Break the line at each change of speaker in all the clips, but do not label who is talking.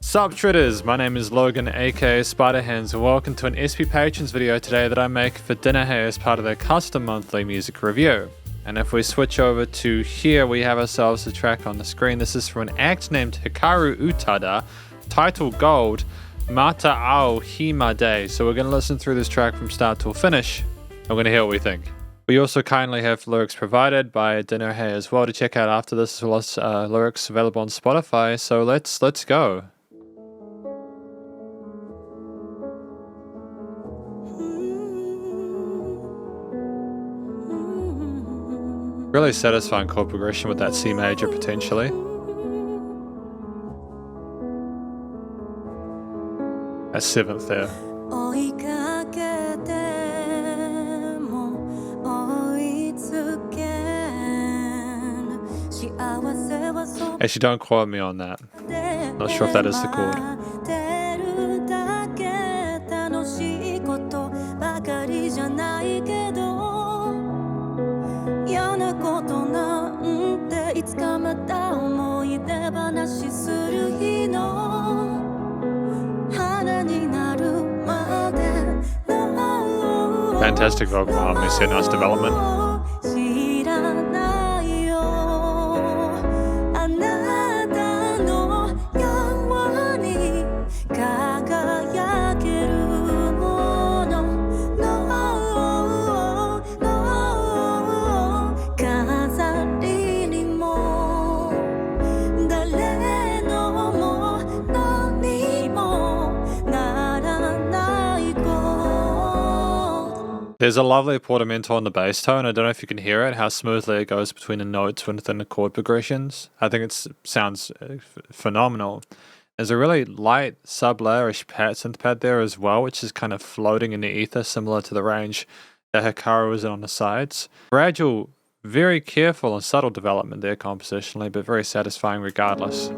Sup Shredders, my name is Logan aka Spiderhands and welcome to an SP Patrons video today that I make for Dinnerhe as part of their custom monthly music review. And if we switch over to here, we have ourselves a track on the screen. This is from an act named Hikaru Utada, title Gold, Mata Ao Hi Made. So we're going to listen through this track from start to finish. I'm going to hear what we think. We also kindly have lyrics provided by Dinnerhe as well to check out after this, as well as lyrics available on Spotify. So let's go. Really satisfying chord progression with that C major potentially. A seventh there. Actually, don't quote me on that. Not sure if that is the chord. Fantastic vocal harmony, see a nice development. There's a lovely portamento on the bass tone. I don't know if you can hear it, how smoothly it goes between the notes within the chord progressions. I think it sounds phenomenal. There's a really light sub-layerish synth pad there as well, which is kind of floating in the ether, similar to the range that Hikaru is in on the sides. Gradual, very careful and subtle development there compositionally, but very satisfying regardless.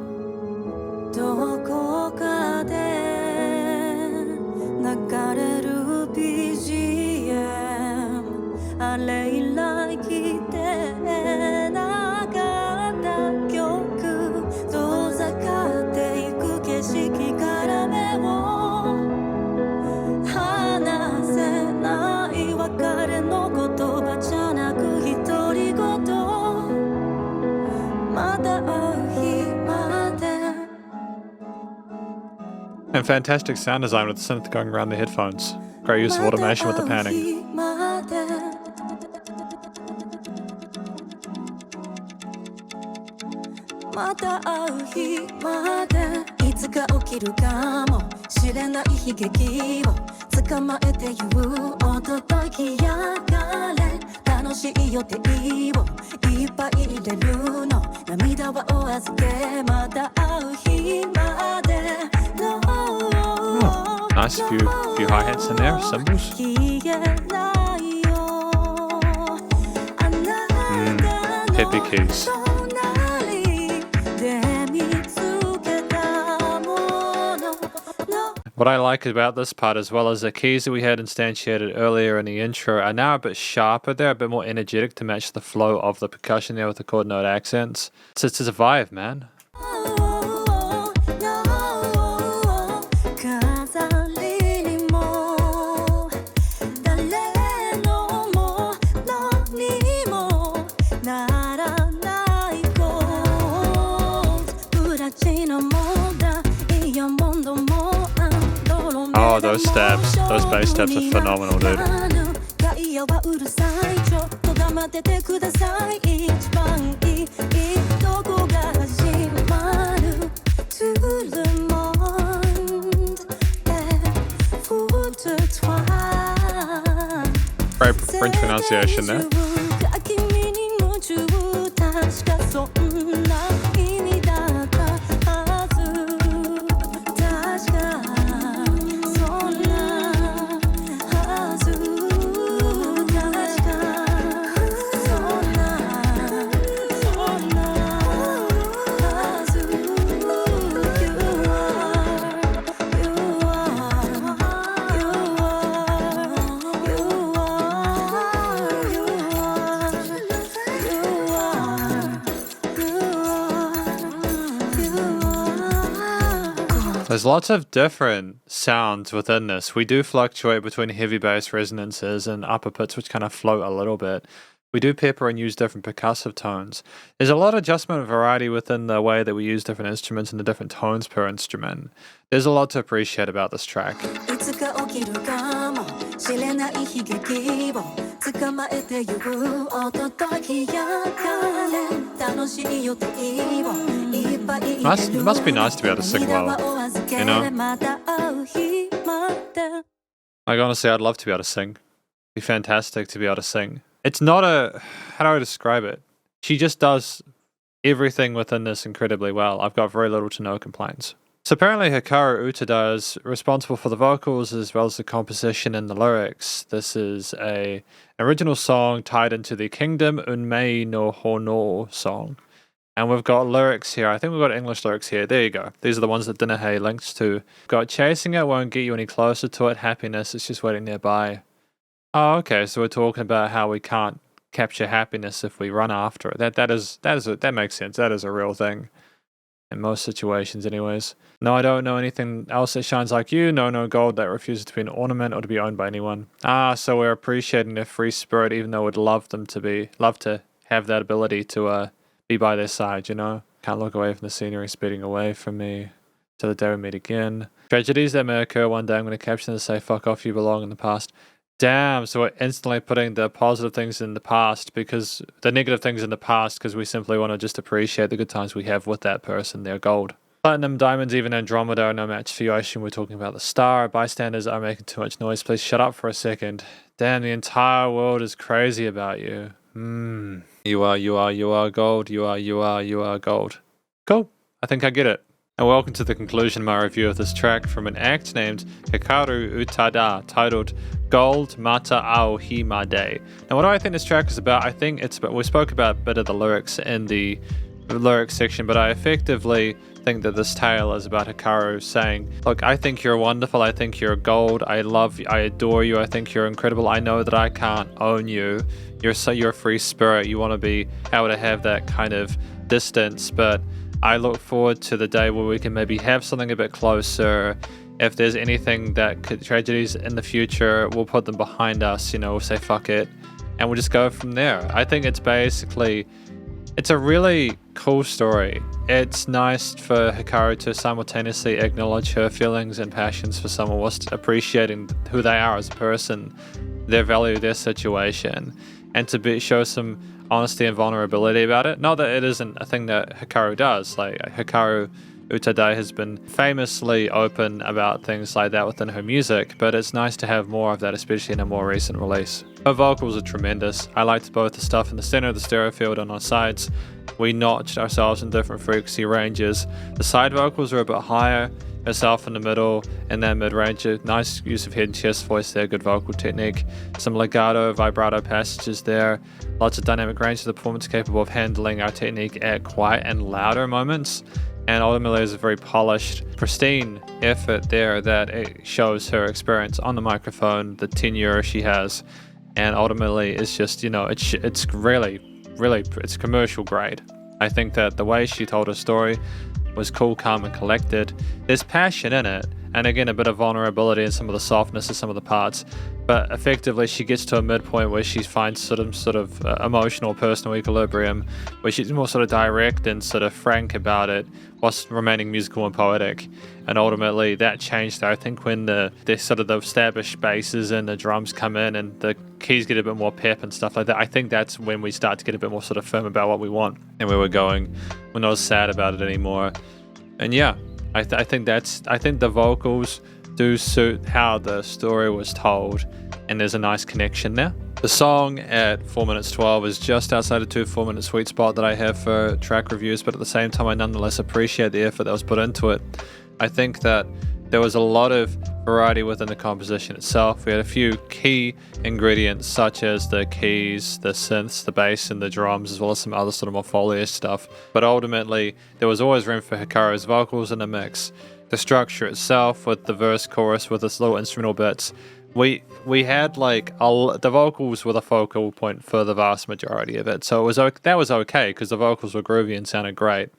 And fantastic sound design with the synth going around the headphones. Great use of automation with the panning. Nice few hi-hats in there, cymbals. Peppy keys. What I like about this part, as well as the keys that we had instantiated earlier in the intro, are now a bit sharper. They're a bit more energetic to match the flow of the percussion there with the chord note accents. It's a vibe, man. Oh, those stabs, those bass stabs are phenomenal, dude. Great French pronunciation there. There's lots of different sounds within this. We do fluctuate between heavy bass resonances and upper pits, which kind of float a little bit. We do pepper and use different percussive tones. There's a lot of adjustment and variety within the way that we use different instruments and the different tones per instrument. There's a lot to appreciate about this track. It must be nice to be able to sing well, you know? Like, honestly, I'd love to be able to sing. It'd be fantastic to be able to sing. It's not how do I describe it? She just does everything within this incredibly well. I've got very little to no complaints. So apparently Hikaru Utada is responsible for the vocals as well as the composition and the lyrics. This is an original song tied into the Kingdom Unmei no Hono song. And we've got lyrics here. I think we've got English lyrics here. There you go. These are the ones that Dinnerhe links to. Got chasing it won't get you any closer to it. Happiness is just waiting nearby. Oh, okay. So we're talking about how we can't capture happiness if we run after it. That makes sense. That is a real thing. In most situations, anyways. No, I don't know anything else that shines like you. No gold that refuses to be an ornament or to be owned by anyone. So we're appreciating their free spirit, even though we'd love to have that ability to be by their side, you know? Can't look away from the scenery speeding away from me. Till the day we meet again. Tragedies that may occur one day, I'm going to capture them and say, fuck off, you belong in the past. Damn, so we're instantly putting the positive things in the past because the negative things in the past because we simply want to just appreciate the good times we have with that person, their gold. Platinum, diamonds, even Andromeda are no match for you. I assume we're talking about the star. Bystanders are making too much noise. Please shut up for a second. Damn, the entire world is crazy about you. You are gold. You are gold. Cool. I think I get it. And welcome to the conclusion of my review of this track from an act named Hikaru Utada, titled Gold Mata Ao Hi Made. Now, what do I think this track is about? I think we spoke about a bit of the lyrics in the lyrics section, but I effectively think that this tale is about Hikaru saying, look, I think you're wonderful, I think you're gold, I love you, I adore you, I think you're incredible, I know that I can't own you, you're a free spirit, you want to be able to have that kind of distance, but I look forward to the day where we can maybe have something a bit closer. If there's anything tragedies in the future, we'll put them behind us, you know, we'll say fuck it, and we'll just go from there. I think it's a really cool story. It's nice for Hikaru to simultaneously acknowledge her feelings and passions for someone whilst appreciating who they are as a person, their value, their situation, and to show some honesty and vulnerability about it. Not that it isn't a thing that Hikaru does. Like, Hikaru Utada has been famously open about things like that within her music, but it's nice to have more of that, especially in a more recent release. Her vocals are tremendous. I liked both the stuff in the center of the stereo field and on sides. We notched ourselves in different frequency ranges. The side vocals are a bit higher, herself in the middle, and that mid-range. Nice use of head and chest voice there, good vocal technique. Some legato, vibrato passages there. Lots of dynamic range of the performance capable of handling our technique at quiet and louder moments. And ultimately there's a very polished, pristine effort there that it shows her experience on the microphone, the tenure she has. And ultimately it's just, you know, it's really, it's commercial grade. I think that the way she told her story was cool, calm, and collected. There's passion in it, and again, a bit of vulnerability and some of the softness of some of the parts. But effectively, she gets to a midpoint where she finds sort of emotional, personal equilibrium, where she's more sort of direct and sort of frank about it, whilst remaining musical and poetic. And ultimately, that changed, I think, when the sort of the established basses and the drums come in and the keys get a bit more pep and stuff like that. I think that's when we start to get a bit more sort of firm about what we want and where we're going. We're not as sad about it anymore. And yeah, I think the vocals do suit how the story was told, and there's a nice connection there. The song at 4 minutes 12 is just outside of 4 minute sweet spot that I have for track reviews, but at the same time I nonetheless appreciate the effort that was put into it. I think that there was a lot of variety within the composition itself. We had a few key ingredients such as the keys, the synths, the bass, and the drums, as well as some other sort of more foliage stuff. But ultimately, there was always room for Hikaru's vocals in the mix. The structure itself, with the verse chorus, with its little instrumental bits, we had the vocals were the focal point for the vast majority of it. So that was okay because the vocals were groovy and sounded great.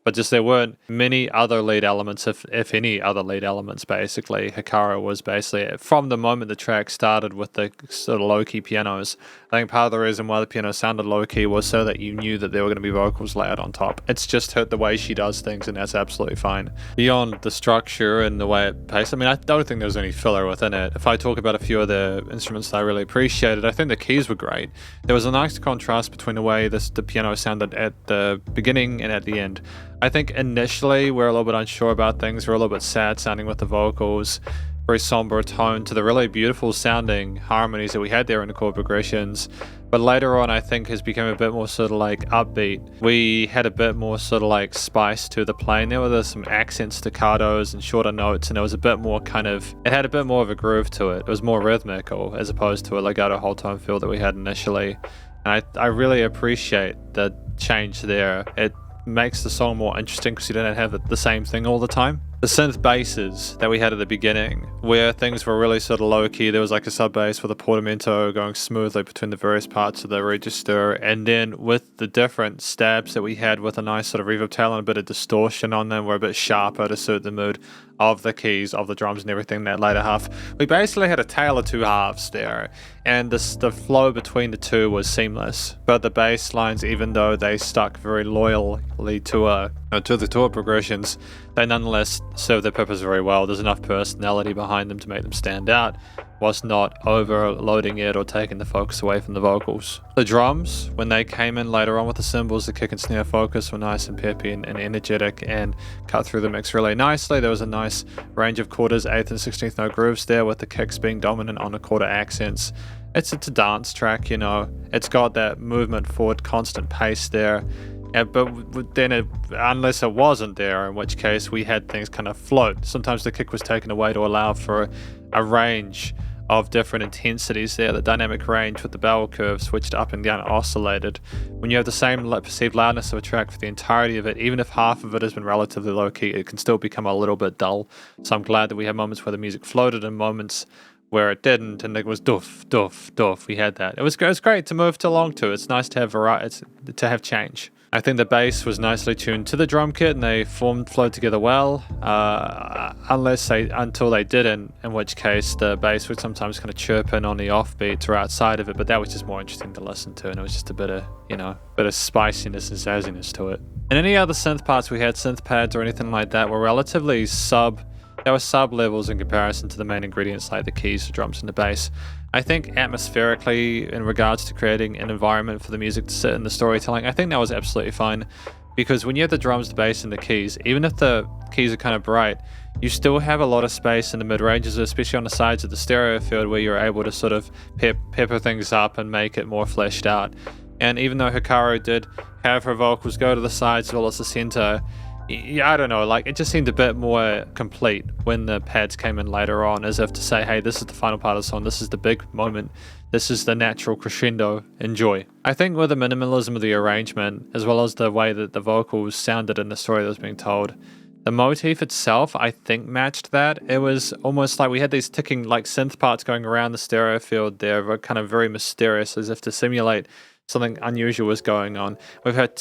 but just there weren't many other lead elements, if any other lead elements, basically. Hikaru was basically, from the moment the track started with the sort of low-key pianos, I think part of the reason why the piano sounded low-key was so that you knew that there were going to be vocals layered on top. It's just the way she does things, and that's absolutely fine. Beyond the structure and the way it paced, I mean, I don't think there was any filler within it. If I talk about a few of the instruments that I really appreciated, I think the keys were great. There was a nice contrast between the way the piano sounded at the beginning and at the end. I think initially we're a little bit unsure about things. We're a little bit sad sounding with the vocals, very somber tone, to the really beautiful sounding harmonies that we had there in the chord progressions. But later on, I think has become a bit more sort of like upbeat. We had a bit more sort of like spice to the playing. There were some accents, staccatos, and shorter notes, and it was a bit more it had a bit more of a groove to it. It was more rhythmical as opposed to a legato whole tone feel that we had initially. And I really appreciate the change there. It makes the song more interesting because you don't have the same thing all the time. The synth basses that we had at the beginning, where things were really sort of low-key, there was like a sub bass with a portamento going smoothly between the various parts of the register, and then with the different stabs that we had with a nice sort of reverb tail and a bit of distortion on them, were a bit sharper to suit the mood of the keys, of the drums and everything. That later half, we basically had a tale of two halves there, and the flow between the two was seamless. But the bass lines, even though they stuck very loyally to the chord progressions, they nonetheless serve their purpose very well. There's enough personality behind them to make them stand out, whilst not overloading it or taking the focus away from the vocals. The drums, when they came in later on with the cymbals, the kick and snare focus, were nice and peppy and energetic and cut through the mix really nicely. There was a nice range of quarters, 8th and 16th note grooves there, with the kicks being dominant on the quarter accents. It's a dance track, you know. It's got that movement forward, constant pace there. But then, unless it wasn't there, in which case we had things kind of float. Sometimes the kick was taken away to allow for a range of different intensities there. The dynamic range with the bell curve switched up and down, oscillated. When you have the same perceived loudness of a track for the entirety of it, even if half of it has been relatively low key, it can still become a little bit dull. So I'm glad that we have moments where the music floated and moments where it didn't, and it was doof, doof, doof. We had that. It was great to move along to. It's nice to have variety, to have change. I think the bass was nicely tuned to the drum kit, and they flowed together well, until they didn't, in which case the bass would sometimes kind of chirp in on the offbeats or outside of it, but that was just more interesting to listen to, and it was just a bit of spiciness and sazziness to it. And any other synth parts we had, synth pads or anything like that, were relatively sub levels in comparison to the main ingredients like the keys, the drums, and the bass. I think atmospherically, in regards to creating an environment for the music to sit in the storytelling, I think that was absolutely fine. Because when you have the drums, the bass, and the keys, even if the keys are kind of bright, you still have a lot of space in the mid-ranges, especially on the sides of the stereo field, where you're able to sort of pepper things up and make it more fleshed out. And even though Hikaru did have her vocals go to the sides as well as the center, I don't know, like, it just seemed a bit more complete when the pads came in later on, as if to say, hey, this is the final part of the song, this is the big moment, this is the natural crescendo, enjoy. I think with the minimalism of the arrangement, as well as the way that the vocals sounded in the story that was being told, the motif itself, I think, matched that. It was almost like we had these ticking, like, synth parts going around the stereo field there, were kind of very mysterious, as if to simulate something unusual was going on. We've had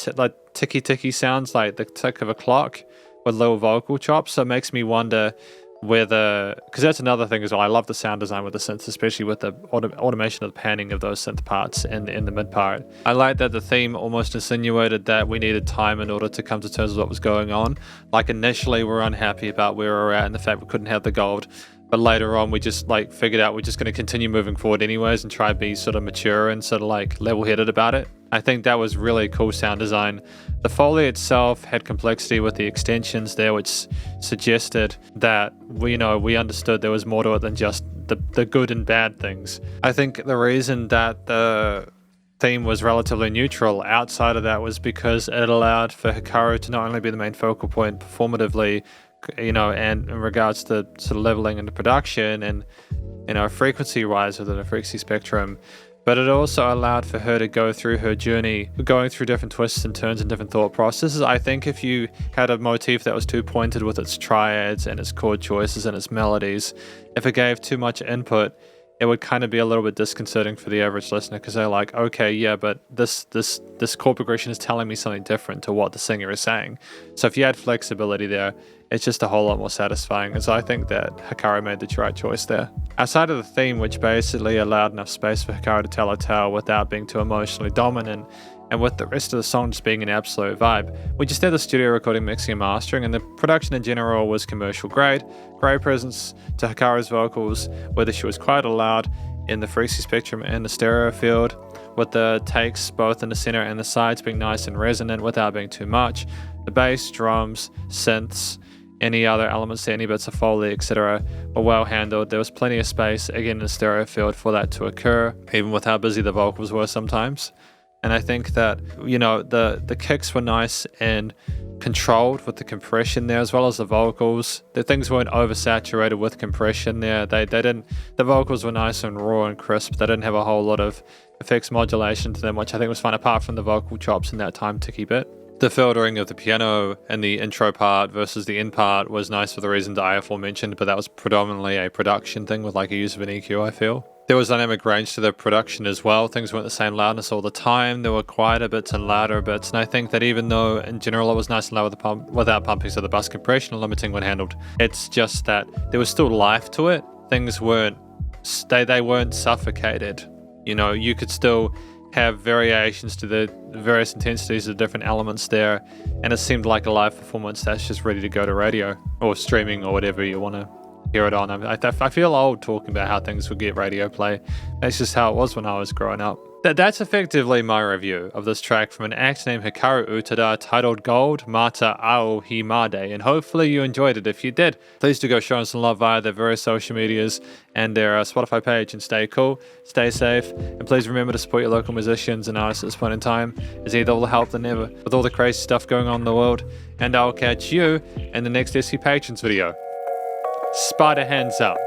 ticky sounds like the tick of a clock with little vocal chops, so it makes me wonder whether, because that's another thing as well, I love the sound design with the synths, especially with the automation of the panning of those synth parts in the mid part. I like that the theme almost insinuated that we needed time in order to come to terms with what was going on. Like, initially we're unhappy about where we're at and the fact we couldn't have the gold, but later on we just figured out we're just going to continue moving forward anyways and try to be sort of mature and sort of level-headed about it. I think that was really cool sound design. The Foley itself had complexity with the extensions there, which suggested that we understood there was more to it than just the good and bad things. I think the reason that the theme was relatively neutral outside of that was because it allowed for Hikaru to not only be the main focal point performatively, and in regards to sort of leveling into production and, frequency rise within a frequency spectrum, but it also allowed for her to go through her journey, going through different twists and turns and different thought processes. I think if you had a motif that was too pointed with its triads and its chord choices and its melodies, if it gave too much input, it would kind of be a little bit disconcerting for the average listener because they're like, okay, yeah, but this chord progression is telling me something different to what the singer is saying. So if you add flexibility there, it's just a whole lot more satisfying. And so I think that Hikaru made the right choice there. Outside of the theme, which basically allowed enough space for Hikaru to tell her tale without being too emotionally dominant, and with the rest of the song just being an absolute vibe, we just did the studio recording, mixing and mastering, and the production in general was commercial grade. Great presence to Hikaru's vocals, whether she was quite loud in the frequency spectrum and the stereo field, with the takes both in the center and the sides being nice and resonant without being too much. The bass, drums, synths, any other elements, any bits of Foley, etc. were well handled. There was plenty of space, again in the stereo field, for that to occur, even with how busy the vocals were sometimes. And I think that, you know, the kicks were nice and controlled with the compression there, as well as the vocals. The things weren't oversaturated with compression there. They didn't. The vocals were nice and raw and crisp. They didn't have a whole lot of effects modulation to them, which I think was fun, apart from the vocal chops in that time ticky bit. The filtering of the piano and the intro part versus the end part was nice for the reasons I aforementioned, but that was predominantly a production thing with like a use of an EQ, I feel. There was dynamic range to the production as well. Things weren't the same loudness all the time. There were quieter bits and louder bits. And I think that even though in general it was nice and loud with the pump, without pumping, so the bus compression and limiting when handled, it's just that there was still life to it. Things weren't, they weren't suffocated. You know, you could still have variations to the various intensities of different elements there. And it seemed like a live performance that's just ready to go to radio or streaming or whatever you want to hear it on. I feel old talking about how things would get radio play. That's just how it was when I was growing up. That's effectively my review of this track from an act named Hikaru Utada titled Gold, Mata Ao Himade, and hopefully you enjoyed it. If you did, please do go show them some love via their various social medias and their Spotify page, and stay cool, stay safe, and please remember to support your local musicians and artists at this point in time. It's either all the help than ever with all the crazy stuff going on in the world, and I'll catch you in the next SC Patrons video. Spiderhands out.